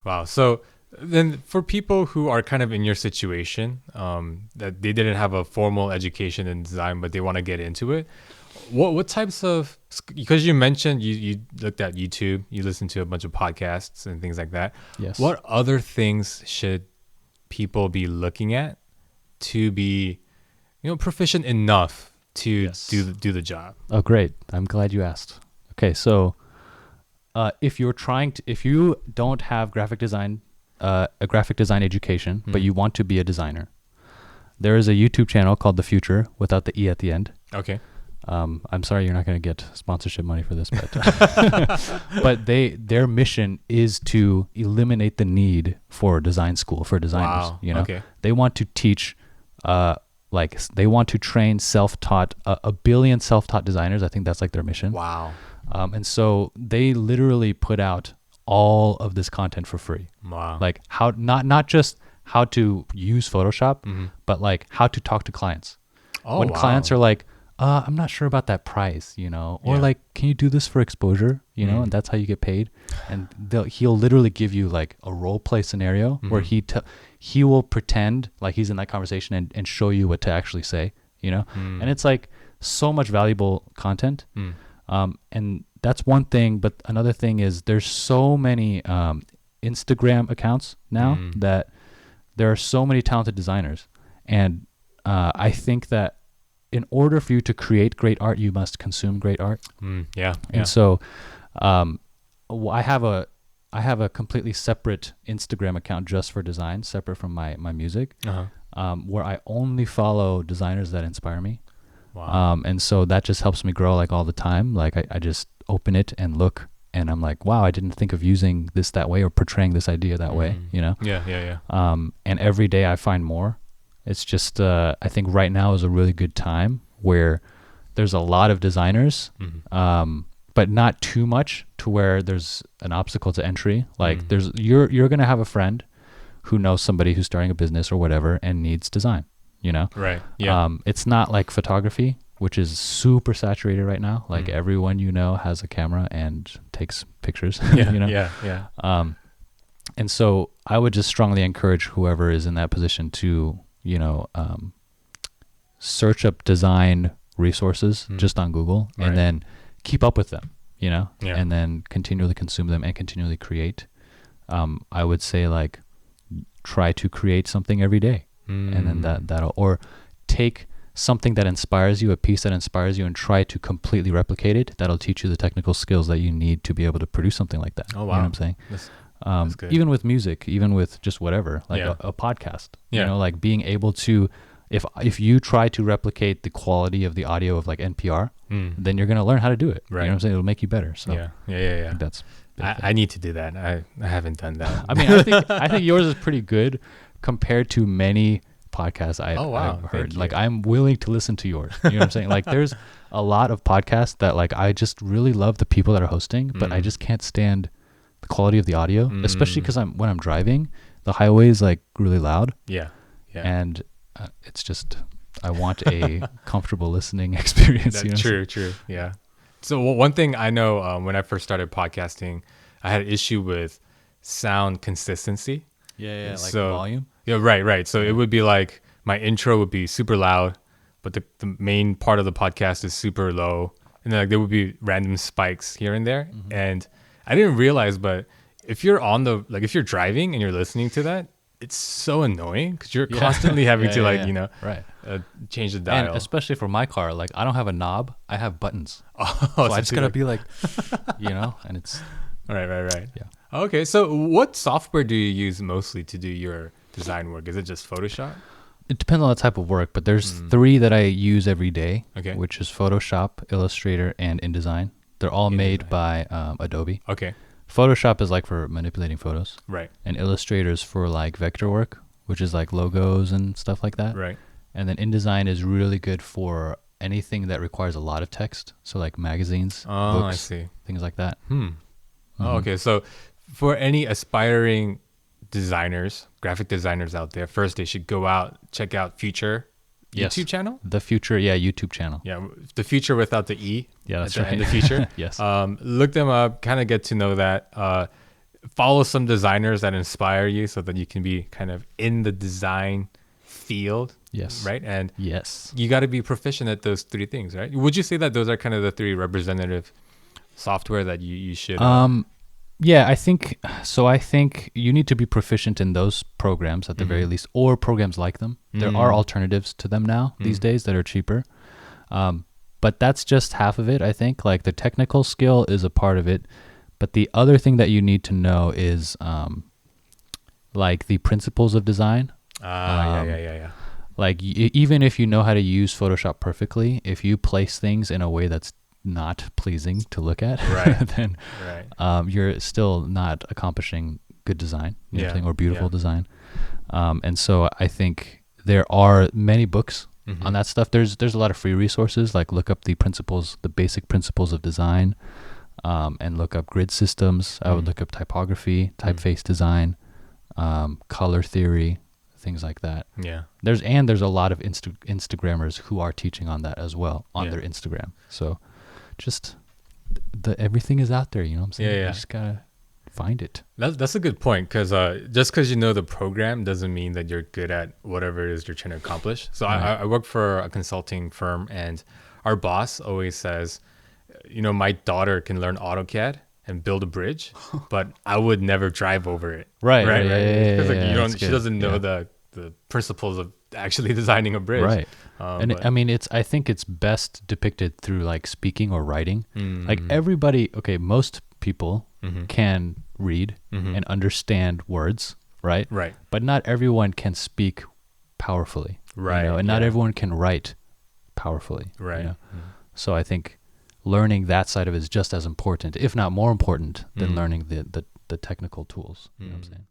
Wow. So then for people who are kind of in your situation, that they didn't have a formal education in design, but they want to get into it, what types of, because you mentioned you looked at YouTube, you listened to a bunch of podcasts and things like that. Yes. What other things should people be looking at to be, proficient enough to Yes. do the job? Oh, great. I'm glad you asked. Okay, so if you don't have a graphic design education, but you want to be a designer, there is a YouTube channel called The Future without the E at the end. Okay. I'm sorry you're not going to get sponsorship money for this, but but their mission is to eliminate the need for design school for designers. Wow. Okay. They want to teach, they want to train self-taught a billion self-taught designers. I think that's like their mission. Wow. And so they literally put out all of this content for free. Wow. Like how not just how to use Photoshop, but like how to talk to clients. Oh, When wow. clients are like, I'm not sure about that price, or Yeah. like, can you do this for exposure, and that's how you get paid. And he'll literally give you like a role play scenario where he will pretend like he's in that conversation and show you what to actually say, and it's like so much valuable content. And that's one thing, but another thing is there's so many Instagram accounts now that there are so many talented designers, and I think that in order for you to create great art, you must consume great art. Yeah. And so I have a completely separate Instagram account just for design, separate from my music, where I only follow designers that inspire me. Wow. And so that just helps me grow like all the time. Like I just open it and look, and I'm like, wow, I didn't think of using this that way or portraying this idea that way, Yeah. And every day I find more. It's just, I think right now is a really good time where there's a lot of designers, but not too much to where there's an obstacle to entry. Like you're going to have a friend who knows somebody who's starting a business or whatever and needs design, Right. Yeah. It's not like photography, which is super saturated right now. Like everyone has a camera and takes pictures. Yeah. And so I would just strongly encourage whoever is in that position to search up design resources just on Google, and then keep up with them, and then continually consume them and continually create. I would say like try to create something every day, and then that'll, or take something that inspires you, a piece that inspires you, and try to completely replicate it. That'll teach you the technical skills that you need to be able to produce something like that. Oh, wow. You know what I'm saying? That's good. Even with music, even with just whatever, like a podcast, like being able to, if you try to replicate the quality of the audio of like NPR, then you're going to learn how to do it. Right. You know what I'm saying? It'll make you better. So Yeah. I think that's, I need to do that. I haven't done that. I mean, I think yours is pretty good compared to many podcasts I've heard. Like I'm willing to listen to yours. You know what I'm saying? Like there's a lot of podcasts that like I just really love the people that are hosting, but I just can't stand the quality of the audio, especially because when I'm driving, the highway is like really loud. Yeah. And it's just, I want a comfortable listening experience. That's true. Yeah. So one thing I know, when I first started podcasting, I had an issue with sound consistency. Yeah. Like So- volume. Yeah, right. So it would be like my intro would be super loud, but the main part of the podcast is super low, and then like there would be random spikes here and there. And I didn't realize, but if you're if you're driving and you're listening to that, it's so annoying because you're constantly having to Right. change the dial. And especially for my car, like I don't have a knob, I have buttons. Oh, So I just gotta be like, and it's right. Yeah. Okay, so what software do you use mostly to do your design work? Is it just Photoshop? it depends on the type of work, but there's three that I use every day, Okay. which is Photoshop, Illustrator, and InDesign. They're all made by Adobe. Okay, Photoshop is like for manipulating photos, right, and Illustrator is for like vector work, which is like logos and stuff like that. right. And then InDesign is really good for anything that requires a lot of text, so like magazines, Oh, books, I see. things like that. Oh, okay. So for any aspiring designers, graphic designers out there, first they should go out, check out Future Yes. YouTube channel. The Future, YouTube channel. Yeah, the Future without the E. Yeah, that's at the right. end of Future. Yes. Look them up, kind of get to know that. follow some designers that inspire you so that you can be kind of in the design field. Yes. Right. And Yes. you got to be proficient at those three things, right? Would you say that those are kind of the three representative software that you should? Yeah, I think so. I think you need to be proficient in those programs at the very least, or programs like them. There are alternatives to them now these days that are cheaper. But that's just half of it, I think. Like the technical skill is a part of it, but the other thing that you need to know is like the principles of design. Yeah. Like even if you know how to use Photoshop perfectly, if you place things in a way that's not pleasing to look at, right. then you're still not accomplishing good design, you know what I'm saying, or beautiful design. And so I think there are many books on that stuff. There's a lot of free resources, like look up the basic principles of design, and look up grid systems. I would look up typography, typeface design, color theory, things like that. Yeah. There's a lot of Instagrammers who are teaching on that as well on their Instagram. So just everything is out there, you know what I'm saying? Yeah. You just gotta find it. That's a good point, because just because you know the program doesn't mean that you're good at whatever it is you're trying to accomplish. So I work for a consulting firm, and our boss always says, you know, my daughter can learn AutoCAD and build a bridge, but I would never drive over it. Right. Because Yeah, she doesn't know the principles of actually designing a bridge. Right. I think it's best depicted through like speaking or writing. Like most people can read and understand words, right? Right. But not everyone can speak powerfully. Right. You know? And not everyone can write powerfully. Right. You know? So I think learning that side of it is just as important, if not more important, than learning the technical tools. You know what I'm saying?